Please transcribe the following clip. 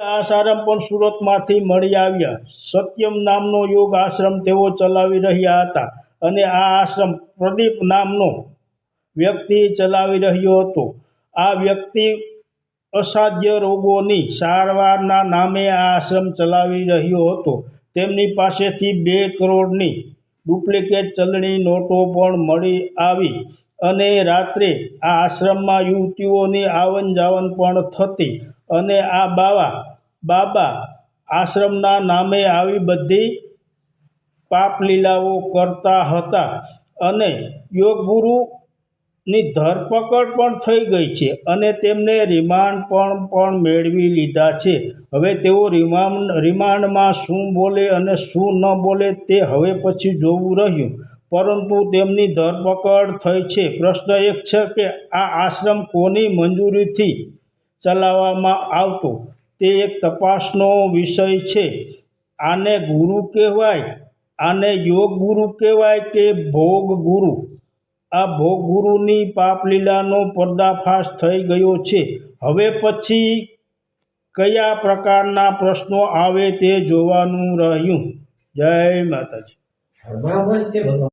આસારામ પણ સુરતમાંથી મળી આવ્યા. સત્યમ નામનો યોગ આશ્રમ તેઓ ચલાવી રહ્યા હતા અને આ આશ્રમ પ્રદીપ નામનો વ્યક્તિ ચલાવી રહ્યો હતો. આ વ્યક્તિ અસાધ્ય રોગોની સારવારના નામે આ આશ્રમ ચલાવી રહ્યો હતો. તેમની પાસેથી 2 કરોડની ડુપ્લિકેટ ચલણી નોટો પણ મળી આવી અને રાત્રે આ આશ્રમમાં યુવતીઓની આવન જાવન પણ થતી અને આ બાબા આશ્રમના નામે આવી બધી પાપલીલાઓ કરતા હતા અને યોગગુરુની ધરપકડ પણ થઈ ગઈ છે અને તેમને રિમાન્ડ પણ મેળવી લીધા છે. હવે તેઓ રિમાન્ડમાં શું બોલે અને શું ન બોલે તે હવે પછી જોવું રહ્યું, પરંતુ તેમની ધરપકડ થઈ છે. પ્રશ્ન એ છે કે આ આશ્રમ કોની મંજૂરીથી ચલાવવામાં આવતો તે એક તપાસનો વિષય છે. આને ગુરુ કહેવાય, આને યોગ ગુરુ કહેવાય કે ભોગ ગુરુ? આ ભોગ ગુરુની પાપલીલાનો પર્દાફાશ થઈ ગયો છે. હવે પછી કયા પ્રકારના પ્રશ્નો આવે તે જોવાનું રહ્યું. જય માતાજી.